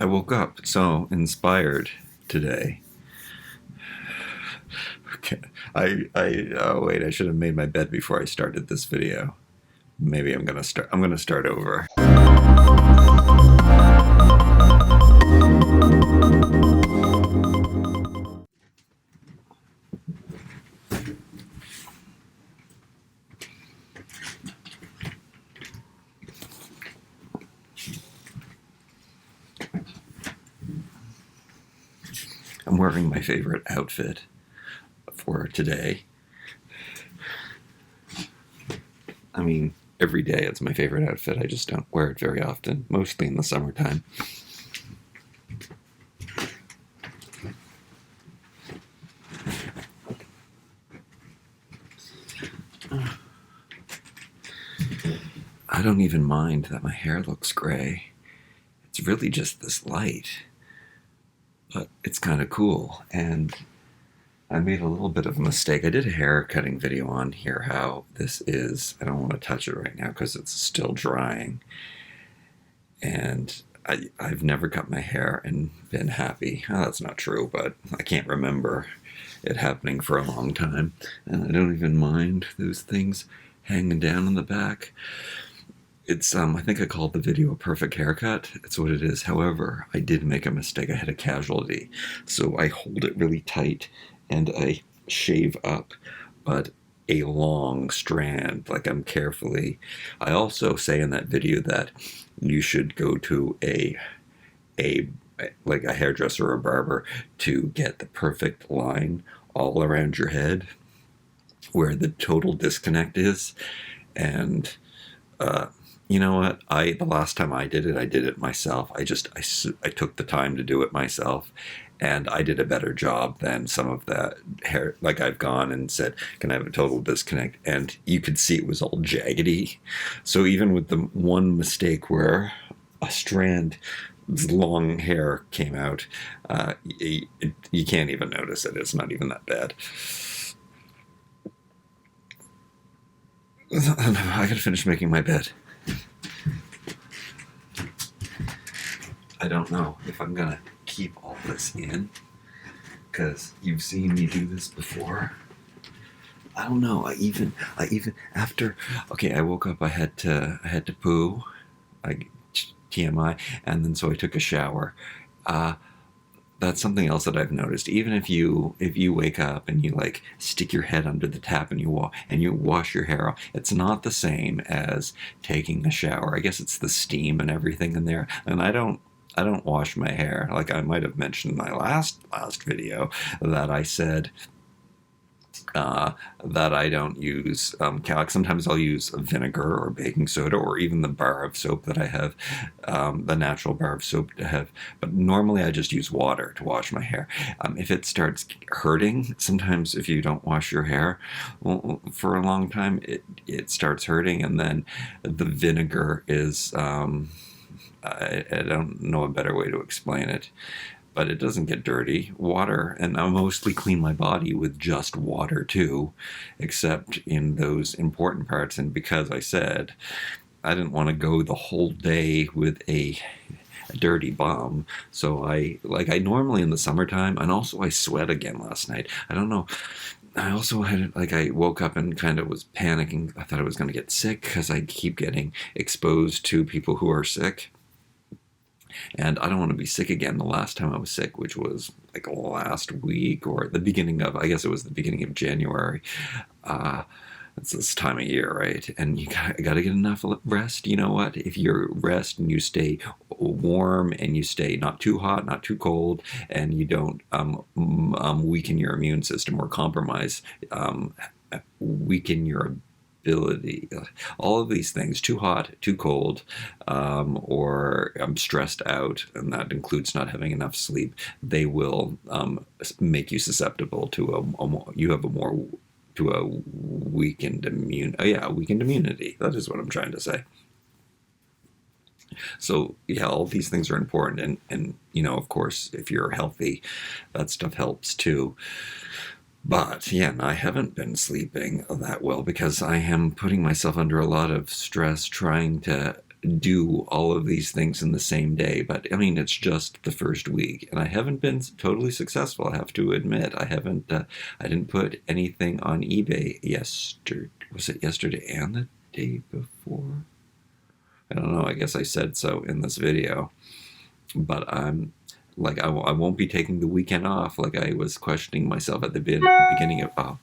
I woke up so inspired today. Okay. Wait, I should have made my bed before I started this video. Maybe I'm gonna start over. I'm wearing my favorite outfit for today. I mean, every day it's my favorite outfit. I just don't wear it very often, mostly in the summertime. I don't even mind that my hair looks gray. It's really just this light. But it's kind of cool, and I made a little bit of a mistake. I did a hair cutting video on here, how this is. I don't want to touch it right now because it's still drying. And I've never cut my hair and been happy. Oh, that's not true, but I can't remember it happening for a long time. And I don't even mind those things hanging down in the back. It's, I think I called the video a perfect haircut. It's what it is. However, I did make a mistake. I had a casualty. So I hold it really tight and I shave up, but a long strand, like I'm carefully. I also say in that video that you should go to like a hairdresser or a barber to get the perfect line all around your head where the total disconnect is. And, you know what? The last time I did it myself. I took the time to do it myself, and I did a better job than some of the hair. Like I've gone and said, "Can I have a total disconnect?" And you could see it was all jaggedy. So even with the one mistake where a strand, long hair came out, you can't even notice it. It's not even that bad. I gotta finish making my bed. I don't know if I'm gonna keep all this in, because you've seen me do this before. I don't know. I even after, okay, I woke up, I had to poo, TMI, and then so I took a shower. That's something else that I've noticed. Even if you wake up and you like stick your head under the tap and you wash your hair off, it's not the same as taking a shower. I guess it's the steam and everything in there. And I don't wash my hair. Like I might have mentioned in my last video that I said that I don't use calic. Sometimes I'll use vinegar or baking soda or even the bar of soap that I have, the natural bar of soap to have. But normally I just use water to wash my hair. If it starts hurting, sometimes if you don't wash your hair for a long time, it starts hurting, and then the vinegar is, I don't know a better way to explain it, but it doesn't get dirty. Water, and I mostly clean my body with just water too, except in those important parts. And because I said I didn't want to go the whole day with a dirty bum, so I normally in the summertime, and also I sweat again last night. I don't know. I also had, I woke up and kind of was panicking. I thought I was going to get sick because I keep getting exposed to people who are sick. And I don't want to be sick again. The last time I was sick, which was like last week or the beginning of, I guess it was the beginning of January. It's this time of year, right? And you got to get enough rest. You know what? If you rest and you stay warm and you stay not too hot, not too cold, and you don't weaken your immune system or compromise, weaken your ability, all of these things, too hot, too cold, or I'm stressed out, and that includes not having enough sleep, they will make you susceptible to a weakened immunity. That is what I'm trying to say. So yeah, all these things are important, and you know, of course, if you're healthy, that stuff helps too. But yeah, I haven't been sleeping that well because I am putting myself under a lot of stress trying to do all of these things in the same day. But I mean, it's just the first week, and I haven't been totally successful. I have to admit, I haven't. I didn't put anything on eBay yesterday. Was it yesterday and the day before? I don't know. I guess I said so in this video, but I'm like I won't be taking the weekend off. Like I was questioning myself at the beginning of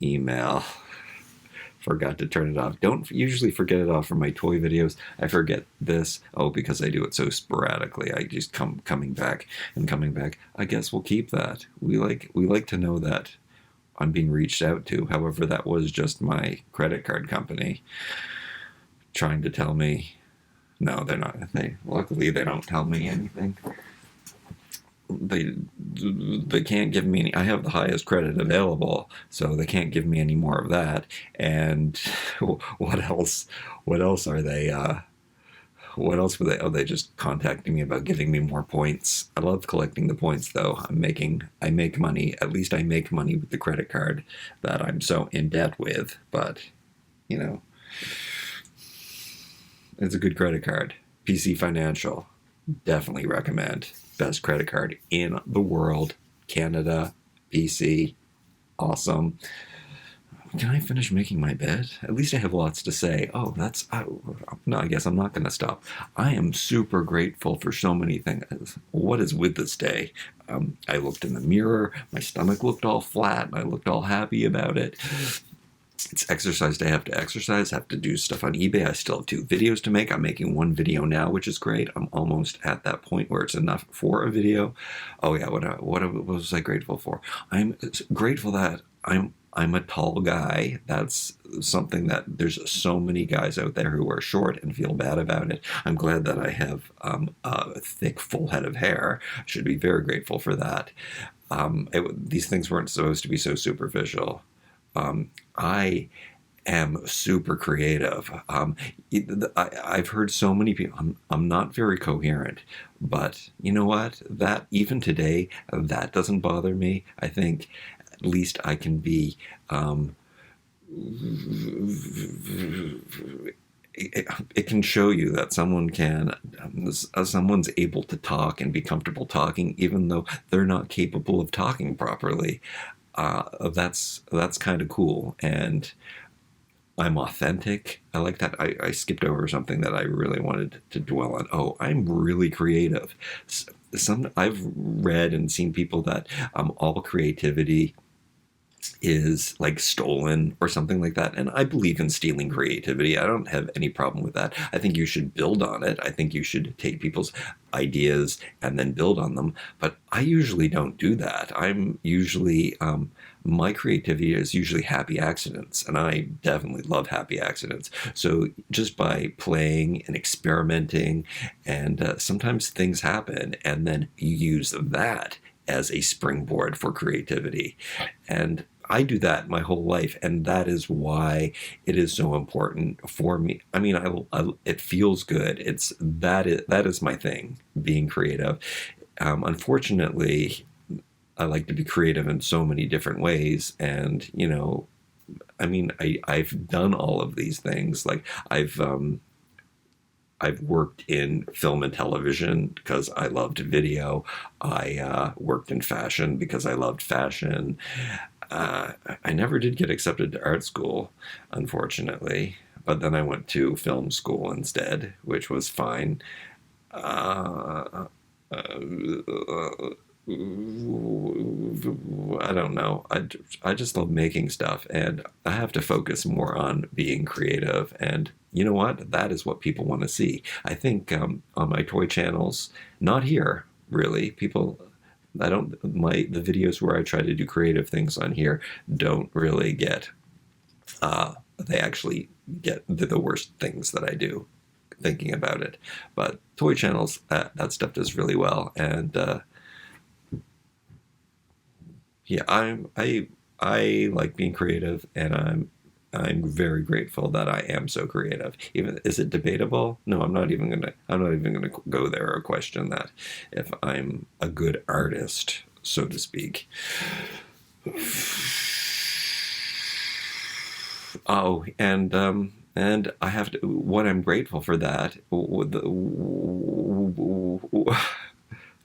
email. Forgot to turn it off. Don't usually forget it off from my toy videos. I forget this. Oh, because I do it so sporadically. I just coming back and coming back. I guess we'll keep that. We like to know that I'm being reached out to. However, that was just my credit card company trying to tell me. No, they're not. Luckily they don't tell me anything. They can't give me any. I have the highest credit available, so they can't give me any more of that. And what else are they? What else were they? Oh, they just contacting me about giving me more points. I love collecting the points, though. I make money. At least I make money with the credit card that I'm so in debt with. But you know, it's a good credit card. PC Financial, definitely recommend. Best credit card in the world. Canada, PC, awesome. Can I finish making my bed? At least I have lots to say. Oh, no, I guess I'm not going to stop. I am super grateful for so many things. What is with this day? I looked in the mirror, my stomach looked all flat, and I looked all happy about it. It's exercise day. I have to exercise, have to do stuff on eBay. I still have 2 videos to make. I'm making 1 video now, which is great. I'm almost at that point where it's enough for a video. Oh yeah, what was I grateful for? I'm grateful that I'm a tall guy. That's something that there's so many guys out there who are short and feel bad about it. I'm glad that I have a thick, full head of hair. I should be very grateful for that. These things weren't supposed to be so superficial. I am super creative. I've heard so many people. I'm not very coherent, but you know what? That even today, that doesn't bother me. I think at least I can be. It can show you that someone's able to talk and be comfortable talking, even though they're not capable of talking properly. That's kind of cool, and I'm authentic. I like that. I skipped over something that I really wanted to dwell on. Oh, I'm really creative. I've read and seen people that all creativity is like stolen or something like that, and I believe in stealing creativity. I don't have any problem with that. I think you should build on it. I think you should take people's ideas and then build on them, but I usually don't do that. I'm usually my creativity is usually happy accidents, and I definitely love happy accidents. So just by playing and experimenting, and sometimes things happen, and then you use that as a springboard for creativity. And I do that my whole life, and that is why it is so important for me. I mean, it feels good. That is my thing, being creative. Unfortunately, I like to be creative in so many different ways, and I mean, I've done all of these things. Like I've worked in film and television because I loved video. I worked in fashion because I loved fashion. I never did get accepted to art school, unfortunately, but then I went to film school instead, which was fine. I don't know. I just love making stuff, and I have to focus more on being creative. And you know what? That is what people want to see. I think on my toy channels, not here really, people. The videos where I try to do creative things on here don't really get. They actually get the worst things that I do, thinking about it. But toy channels, that stuff does really well, and. Yeah, I like being creative, and I'm very grateful that I am so creative. Even is it debatable? No, I'm not even gonna go there or question that if I'm a good artist, so to speak. Oh, and And I have to, what I'm grateful for that,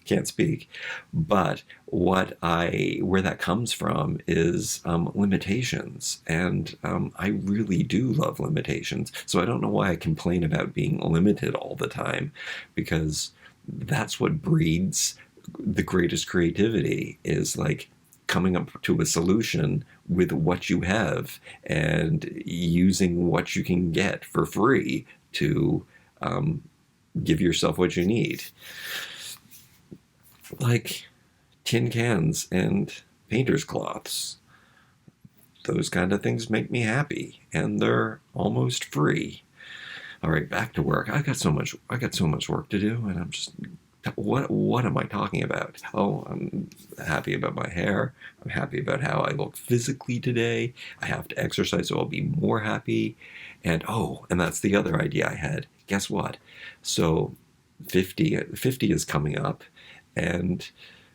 can't speak, but where that comes from is limitations. And I really do love limitations. So I don't know why I complain about being limited all the time, because that's what breeds the greatest creativity, is like coming up to a solution with what you have and using what you can get for free to give yourself what you need. Like tin cans and painter's cloths. Those kind of things make me happy, and they're almost free. All right, back to work. I got so much work to do, and I'm just, what am I talking about? Oh, I'm happy about my hair. I'm happy about how I look physically today. I have to exercise, so I'll be more happy. And that's the other idea I had. Guess what? So 50 is coming up, and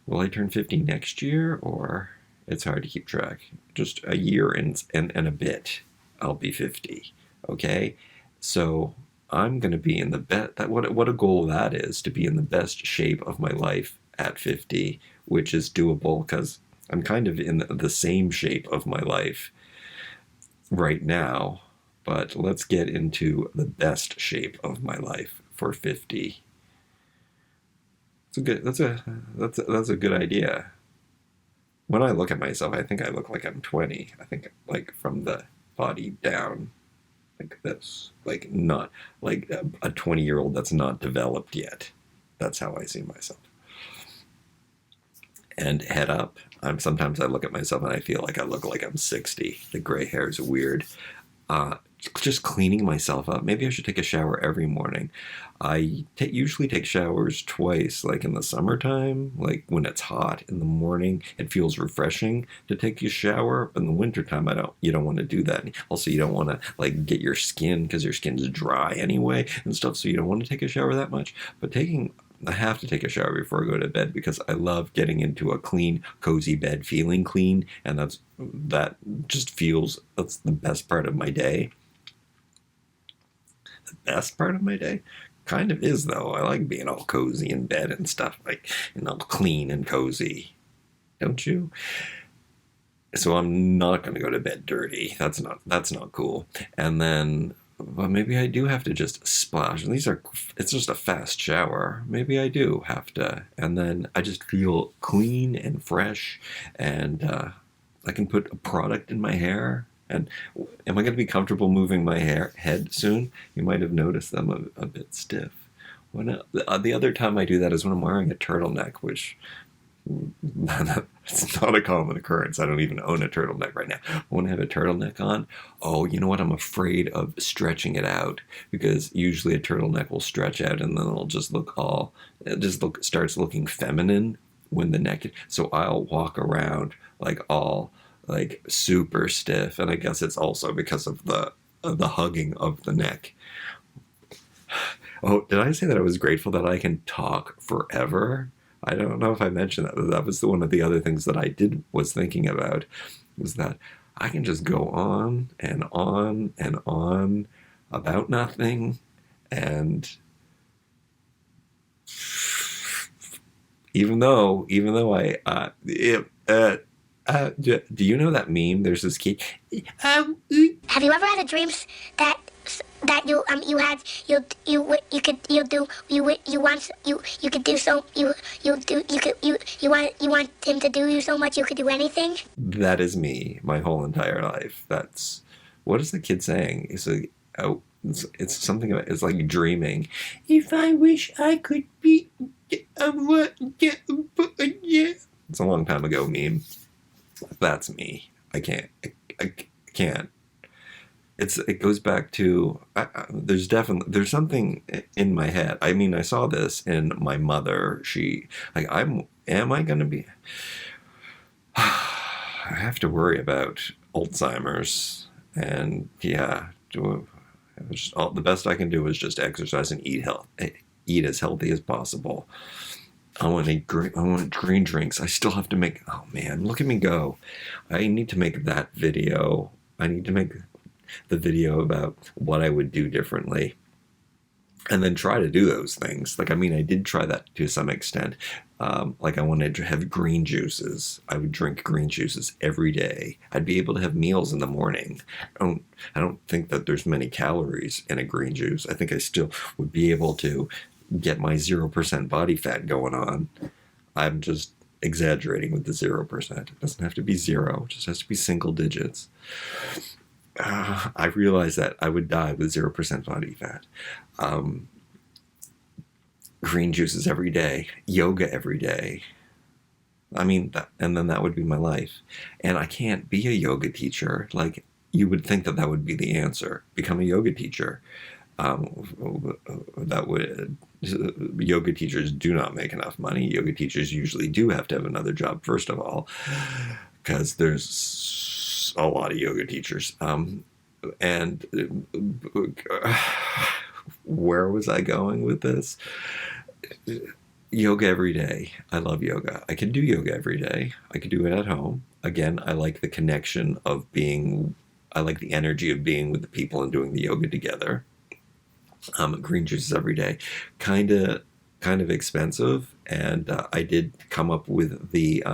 will I turn 50 next year, or it's hard to keep track. Just a year and a bit, I'll be 50. Okay, so I'm going to be in the best. What a goal that is, to be in the best shape of my life at 50, which is doable because I'm kind of in the same shape of my life right now. But let's get into the best shape of my life for 50. That's a good idea. When I look at myself, I think I look like I'm 20. I think, like, from the body down, like this, like not like a 20-year-old that's not developed yet. That's how I see myself. And head up, sometimes I look at myself and I feel like I look like I'm 60. The gray hair is weird. Just cleaning myself up. Maybe I should take a shower every morning. I usually take showers twice, like in the summertime, like when it's hot in the morning. It feels refreshing to take a shower. But in the wintertime, you don't want to do that. Also, you don't want to like get your skin, because your skin's dry anyway and stuff, so you don't want to take a shower that much. But I have to take a shower before I go to bed, because I love getting into a clean, cozy bed, feeling clean, and that's the best part of my day. The best part of my day kind of is, though. I like being all cozy in bed and stuff, like, clean and cozy. Don't you? So I'm not going to go to bed dirty. That's not cool. And then, well, maybe I do have to just splash. And it's just a fast shower. Maybe I do have to. And then I just feel clean and fresh, and I can put a product in my hair. And am I going to be comfortable moving my head soon? You might have noticed them a bit stiff. The other time I do that is when I'm wearing a turtleneck, which it's not a common occurrence. I don't even own a turtleneck right now. When I have a turtleneck on, you know what? I'm afraid of stretching it out, because usually a turtleneck will stretch out and then starts looking feminine when the neck. So I'll walk around like all like super stiff, and I guess it's also because of the hugging of the neck. Oh, did I say that I was grateful that I can talk forever? I don't know if I mentioned that. That was one of the other things that I was thinking about, was that I can just go on and on and on about nothing. And even though do you know that meme? There's this kid. Have you ever had a dream that you want him to do you so much you could do anything? That is me my whole entire life. What is the kid saying? It's something about, it's like dreaming. If I wish I could be, it's a long time ago meme. That's me. I can't. It goes back to, there's something in my head. I mean, I saw this in my mother. Am I going to be, I have to worry about Alzheimer's, and yeah, the best I can do is just exercise and eat as healthy as possible. I want green drinks. I still have to make, oh man, look at me go. I need to make that video. the video about what I would do differently, and then try to do those things. Like, I mean, I did try that to some extent. Like, I wanted to have green juices. I would drink green juices every day. I'd be able to have meals in the morning. I don't think that there's many calories in a green juice. I think I still would be able to get my 0% body fat going on. I'm just exaggerating with the 0%. It doesn't have to be zero. It just has to be single digits. I realized that I would die with 0% body fat. Green juices every day, yoga every day. I mean, and then that would be my life. And I can't be a yoga teacher. Like, you would think that that would be the answer. Become a yoga teacher. Yoga teachers do not make enough money. Yoga teachers usually do have to have another job, first of all, because there's a lot of yoga teachers. And where was I going with this? Yoga every day. I love yoga. I can do yoga every day. I could do it at home. Again, I like the connection of being, I like the energy of being with the people and doing the yoga together. Green juices every day. Kind of expensive. And I did come up with the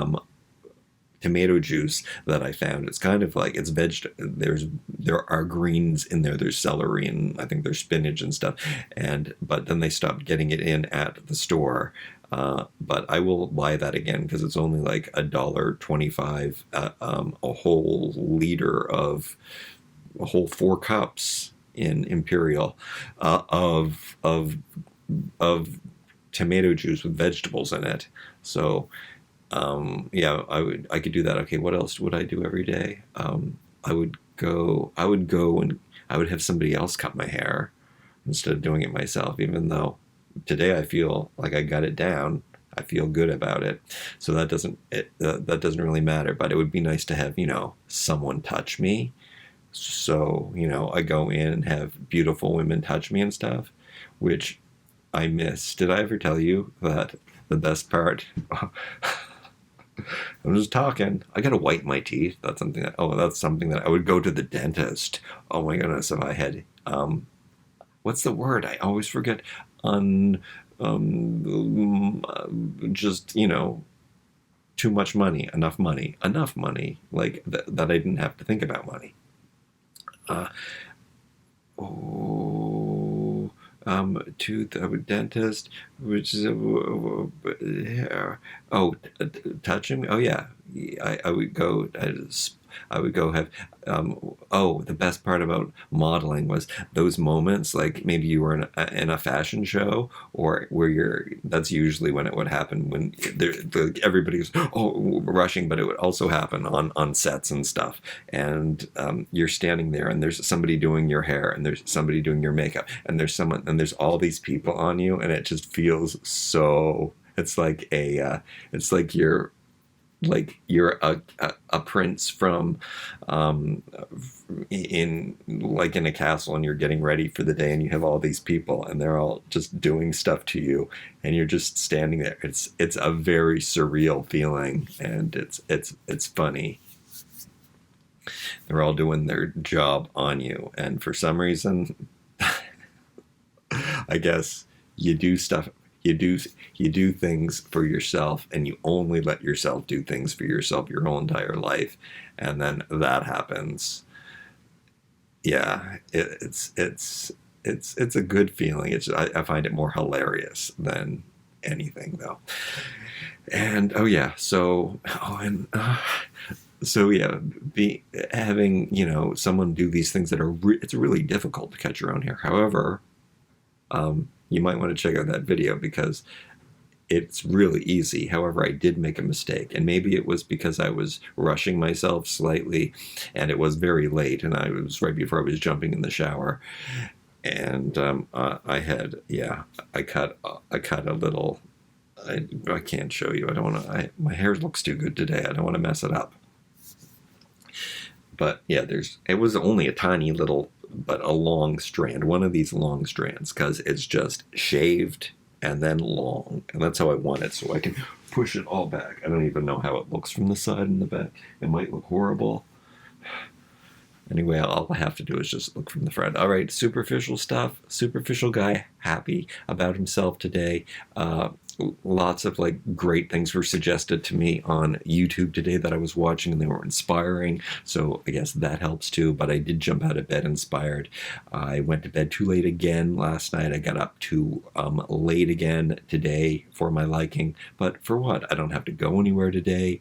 tomato juice that I found. It's kind of like, it's there are greens in there. There's celery and I think there's spinach and stuff. But then they stopped getting it in at the store. But I will buy that again because it's only like $1.25, a whole liter of a whole 4 cups in Imperial of tomato juice with vegetables in it. So yeah, I could do that. Okay, what else would I do every day? I would go and I would have somebody else cut my hair instead of doing it myself, even though today I feel like I got it down. I feel good about it. So that doesn't really matter, but it would be nice to have, someone touch me. So, I go in and have beautiful women touch me and stuff, which I miss. Did I ever tell you that the best part? I'm just talking. I gotta whiten my teeth. That's something that I would go to the dentist. Oh my goodness, if I had what's the word? I always forget. Just too much money, enough money, like that I didn't have to think about money. To the dentist, which is touching me. Oh yeah, I would go. I would go have. The best part about modeling was those moments, like maybe you were in a fashion show, or where that's usually when it would happen, when everybody was rushing, but it would also happen on sets and stuff, and you're standing there, and there's somebody doing your hair, and there's somebody doing your makeup, and there's all these people on you, and it just feels so. It's like you're a prince from in a castle, and you're getting ready for the day, and you have all these people, and they're all just doing stuff to you, and you're just standing there. It's a very surreal feeling, and it's funny. They're all doing their job on you, and for some reason, I guess you do stuff. You do things for yourself, and you only let yourself do things for yourself your whole entire life, and then that happens. Yeah, it's a good feeling. I find it more hilarious than anything, though. And having someone do these things that are it's really difficult to cut your own hair. However, you might want to check out that video because it's really easy. However, I did make a mistake, and maybe it was because I was rushing myself slightly, and it was very late, and I was right before I was jumping in the shower, and I cut a little. I can't show you. I don't want to. My hair looks too good today. I don't want to mess it up. But yeah, it was only a tiny little, but a long strand, one of these long strands, because it's just shaved and then long, and that's how I want it, so I can push it all back. I don't even know how it looks from the side and the back. It might look horrible. Anyway, all I have to do is just look from the front. All right, superficial stuff. Superficial guy, happy about himself today. Lots of like great things were suggested to me on YouTube today that I was watching, and they were inspiring. So I guess that helps too. But I did jump out of bed inspired. I went to bed too late again last night. I got up too late again today for my liking. But for what? I don't have to go anywhere today.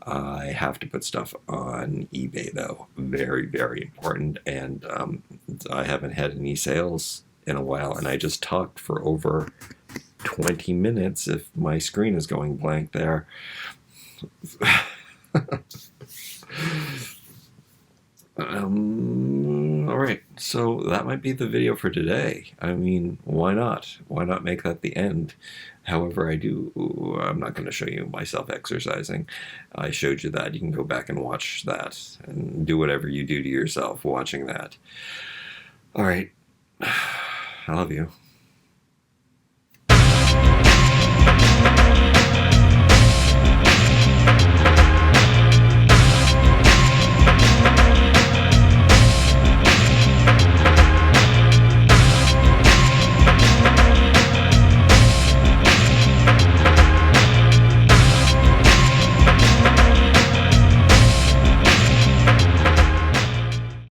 I have to put stuff on eBay though. Very, very important. And I haven't had any sales in a while, and I just talked for over 20 minutes if my screen is going blank there. All right, so that might be the video for today. I mean, why not? Why not make that the end? However, I'm not going to show you myself exercising. I showed you that. You can go back and watch that and do whatever you do to yourself watching that. All right, I love you.